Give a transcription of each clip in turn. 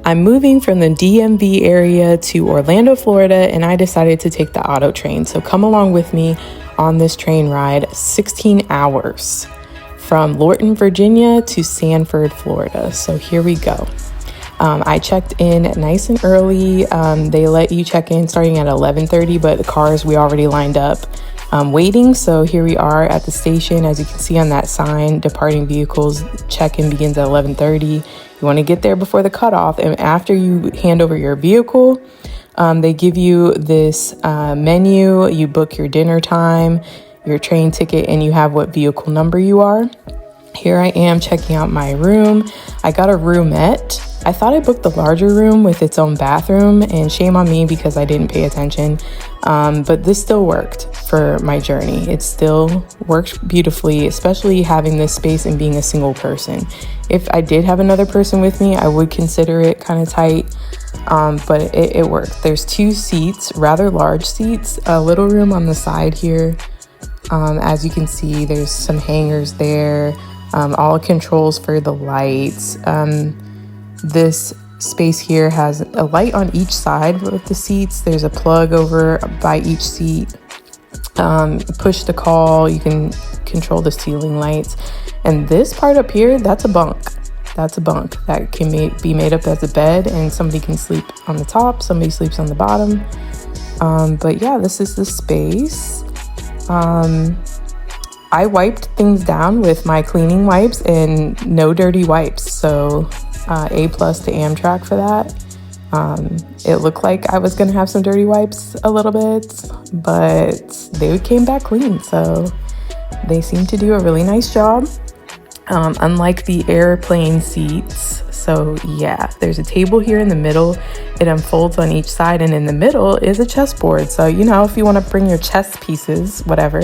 I'm moving from the DMV area to Orlando, Florida, and I decided to take the auto train. So come along with me on this train ride, 16 hours from Lorton, Virginia to Sanford, Florida. So here we go. I checked in nice and early. They let you check in starting at 11:30, but the cars we already lined up waiting. So here we are at the station. As you can see on that sign, departing vehicles check-in begins at 11:30. You want to get there before the cutoff, and after you hand over your vehicle, they give you this menu. You book your dinner time, your train ticket, and you have what vehicle number you are. Here I am checking out my room. I got a roomette. I thought I booked the larger room with its own bathroom, and shame on me because I didn't pay attention. But this still worked for my journey. It still worked beautifully, especially having this space and being a single person. If I did have another person with me, I would consider it kind of tight, but it worked. There's 2 seats, rather large seats, a little room on the side here. As you can see, there's some hangers there, all controls for the lights. This space here has a light on each side of the seats. There's a plug over by each seat. Push the call, you can control the ceiling lights. And this part up here, that's a bunk. That's a bunk that can be made up as a bed, and somebody can sleep on the top, somebody sleeps on the bottom. But yeah, this is the space. I wiped things down with my cleaning wipes and no dirty wipes. So A+ to Amtrak for that. It looked like I was gonna have some dirty wipes a little bit, but they came back clean. So they seem to do a really nice job. Unlike the airplane seats. So yeah, there's a table here in the middle. It unfolds on each side, and in the middle is a chessboard. So, you know, if you want to bring your chess pieces, whatever,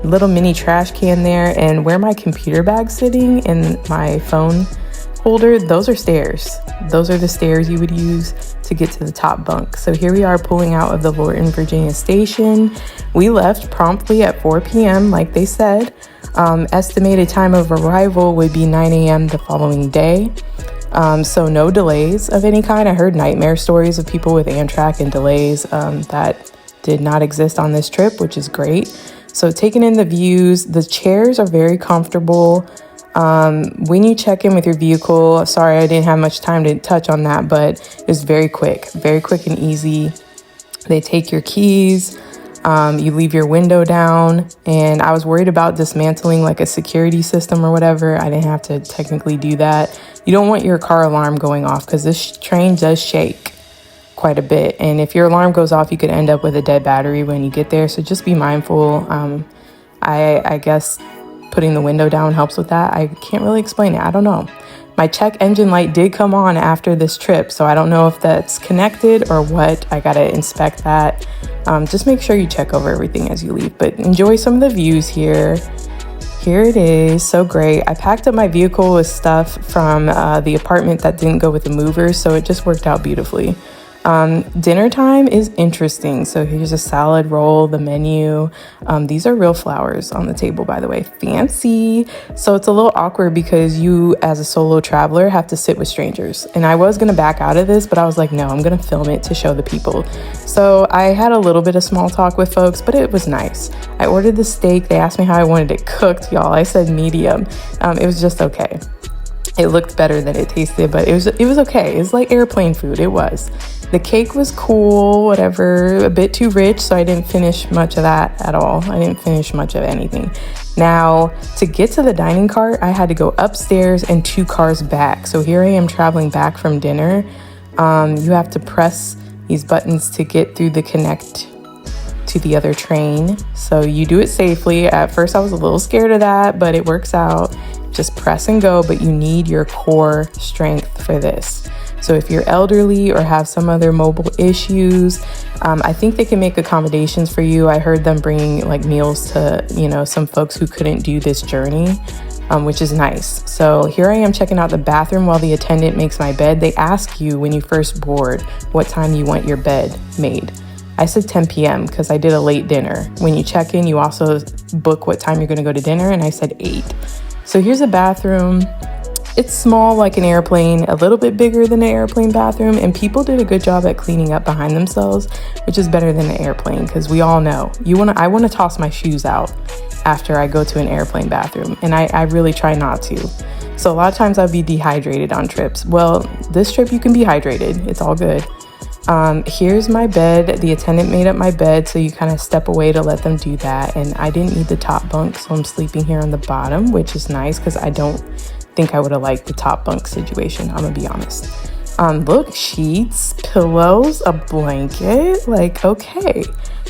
little mini trash can there. And where my computer bag's sitting and my phone holder, those are stairs. Those are the stairs you would use to get to the top bunk. So here we are pulling out of the Lorton, Virginia station. We left promptly at 4 p.m. like they said. Estimated time of arrival would be 9 a.m. the following day. So no delays of any kind. I heard nightmare stories of people with Amtrak and delays that did not exist on this trip, which is great. So taking in the views, the chairs are very comfortable. When you check in with your vehicle, sorry, I didn't have much time to touch on that, but it's very quick and easy. They take your keys. You leave your window down, and I was worried about dismantling like a security system or whatever. I didn't have to technically do that. You don't want your car alarm going off because this train does shake quite a bit. And if your alarm goes off, you could end up with a dead battery when you get there. So just be mindful. I guess putting the window down helps with that. I can't really explain it. I don't know. My check engine light did come on after this trip, so I don't know if that's connected or what. I gotta inspect that. Just make sure you check over everything as you leave, but enjoy some of the views here. Here it is, so great. I packed up my vehicle with stuff from the apartment that didn't go with the movers, so it just worked out beautifully. Dinner time is interesting. So here's a salad roll, the menu. These are real flowers on the table, by the way. Fancy. So it's a little awkward because you, as a solo traveler, have to sit with strangers. And I was going to back out of this, but I was like, no, I'm going to film it to show the people. So I had a little bit of small talk with folks, but it was nice. I ordered the steak. They asked me how I wanted it cooked, y'all. I said medium. It was just okay. It looked better than it tasted, but it was okay. It was like airplane food. It was. The cake was cool, whatever, a bit too rich, so I didn't finish much of that at all. I didn't finish much of anything. Now, to get to the dining cart, I had to go upstairs and 2 cars back. So here I am traveling back from dinner. You have to press these buttons to get through the connect to the other train. So you do it safely. At first, I was a little scared of that, but it works out. Just press and go, but you need your core strength for this. So if you're elderly or have some other mobile issues, I think they can make accommodations for you. I heard them bringing like meals to, some folks who couldn't do this journey, which is nice. So here I am checking out the bathroom while the attendant makes my bed. They ask you when you first board what time you want your bed made. I said 10 p.m. because I did a late dinner. When you check in, you also book what time you're going to go to dinner, and I said 8. So here's a bathroom. It's small like an airplane, a little bit bigger than an airplane bathroom, and people did a good job at cleaning up behind themselves, which is better than an airplane, because we all know I want to toss my shoes out after I go to an airplane bathroom, and I really try not to. So a lot of times I'd be dehydrated on trips. Well, this trip you can be hydrated. It's all good. Here's my bed. The attendant made up my bed, so you kind of step away to let them do that. And I didn't need the top bunk, so I'm sleeping here on the bottom, which is nice because I don't think I would have liked the top bunk situation. I'm gonna be honest. Look, sheets, pillows, a blanket, like, okay.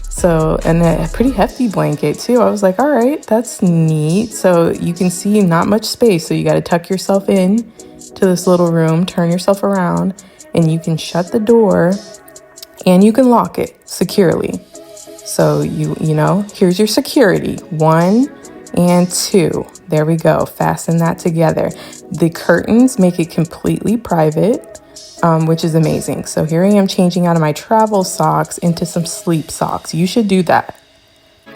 So, and a pretty hefty blanket too. I was like, all right, that's neat. So you can see not much space. So you got to tuck yourself in to this little room, turn yourself around, and you can shut the door and you can lock it securely. So you know, here's your security. 1 and 2. There we go. Fasten that together. The curtains make it completely private. Which is amazing. So here I am changing out of my travel socks into some sleep socks. You should do that.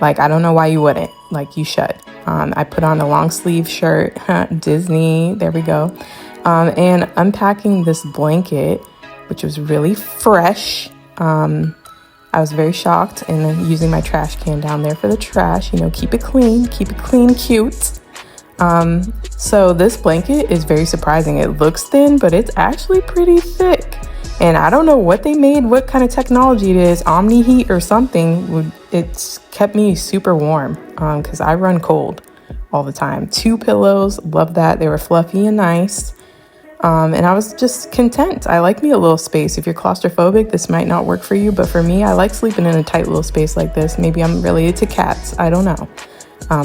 Like, I don't know why you wouldn't. Like, you should. I put on a long sleeve shirt. Disney. There we go. And unpacking this blanket, which was really fresh. I was very shocked, and then using my trash can down there for the trash. You know, keep it clean, cute. So this blanket is very surprising. It looks thin, but it's actually pretty thick. And I don't know what they made, what kind of technology it is, Omni Heat or something. It's kept me super warm because I run cold all the time. 2 pillows, love that. They were fluffy and nice. And I was just content. I like me a little space. If you're claustrophobic, this might not work for you. But for me, I like sleeping in a tight little space like this. Maybe I'm related to cats. I don't know.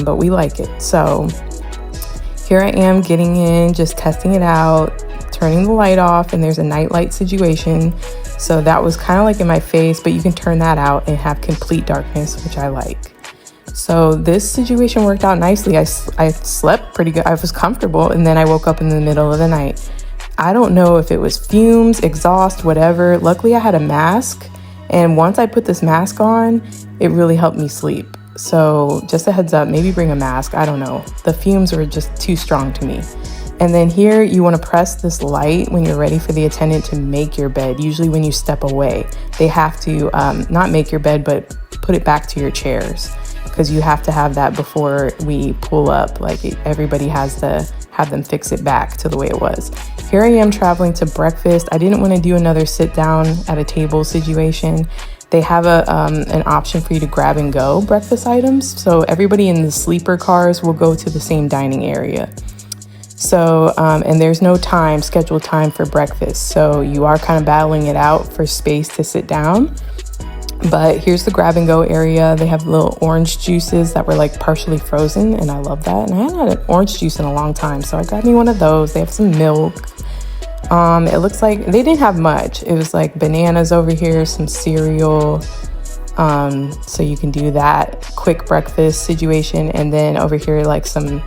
But we like it. So here I am getting in, just testing it out, turning the light off, and there's a night light situation. So that was kind of like in my face, but you can turn that out and have complete darkness, which I like. So this situation worked out nicely. I slept pretty good. I was comfortable, and then I woke up in the middle of the night. I don't know if it was fumes, exhaust, whatever. Luckily, I had a mask, and once I put this mask on, it really helped me sleep. So just a heads up, maybe bring a mask. I don't know. The fumes were just too strong to me. And then here you want to press this light when you're ready for the attendant to make your bed. Usually when you step away, they have to not make your bed, but put it back to your chairs, because you have to have that before we pull up. Like, everybody has to have them fix it back to the way it was. Here I am traveling to breakfast. I didn't want to do another sit down at a table situation. They have an option for you to grab and go breakfast items. So everybody in the sleeper cars will go to the same dining area. So, and there's no scheduled time for breakfast. So you are kind of battling it out for space to sit down. But here's the grab and go area. They have little orange juices that were like partially frozen, and I love that. And I hadn't had an orange juice in a long time, so I grabbed me one of those. They have some milk. It looks like they didn't have much. It was like bananas over here, some cereal. So you can do that quick breakfast situation. And then over here, like some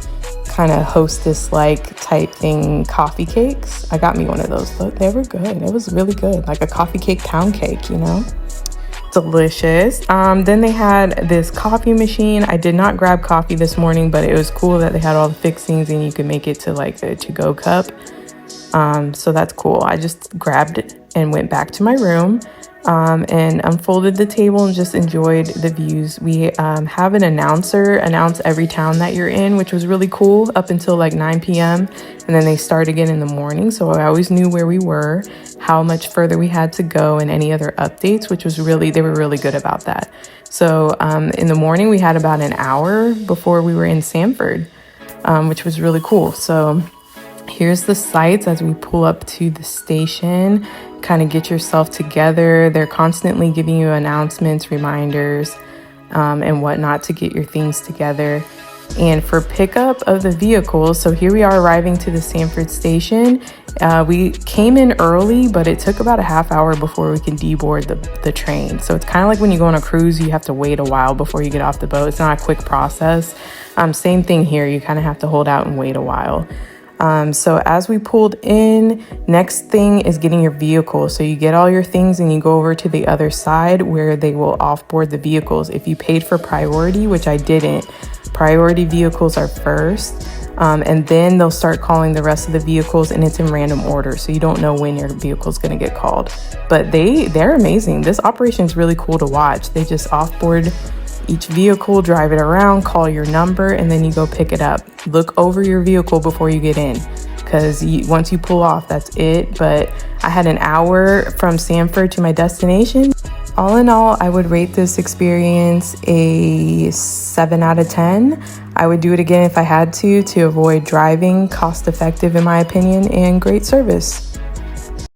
kind of hostess-like type thing, coffee cakes. I got me one of those. They were good. It was really good. Like a coffee cake, pound cake, you know? Delicious. Then they had this coffee machine. I did not grab coffee this morning, but it was cool that they had all the fixings and you could make it to like a to-go cup. So that's cool. I just grabbed it and went back to my room and unfolded the table and just enjoyed the views. We have an announcer announce every town that you're in, which was really cool, up until like 9 p.m. And then they start again in the morning. So I always knew where we were, how much further we had to go, and any other updates, which was they were really good about that. So in the morning, we had about an hour before we were in Sanford, which was really cool. So here's the sights as we pull up to the station. Kind of get yourself together. They're constantly giving you announcements, reminders, and whatnot to get your things together. And for pickup of the vehicles, so here we are arriving to the Sanford station. We came in early, but it took about a half hour before we can deboard the train. So it's kind of like when you go on a cruise, you have to wait a while before you get off the boat. It's not a quick process. Same thing here. You kind of have to hold out and wait a while. So as we pulled in, next thing is getting your vehicle. So you get all your things and you go over to the other side where they will offboard the vehicles. If you paid for priority, which I didn't, priority vehicles are first. And then they'll start calling the rest of the vehicles, and it's in random order, so you don't know when your vehicle's going to get called. But they're amazing. This operation is really cool to watch. They just offboard each vehicle, drive it around, call your number, and then you go pick it up. Look over your vehicle before you get in, because once you pull off, that's it. But I had an hour from Sanford to my destination. All in all, I would rate this experience a 7 out of 10. I would do it again if I had to avoid driving, cost effective in my opinion, and great service.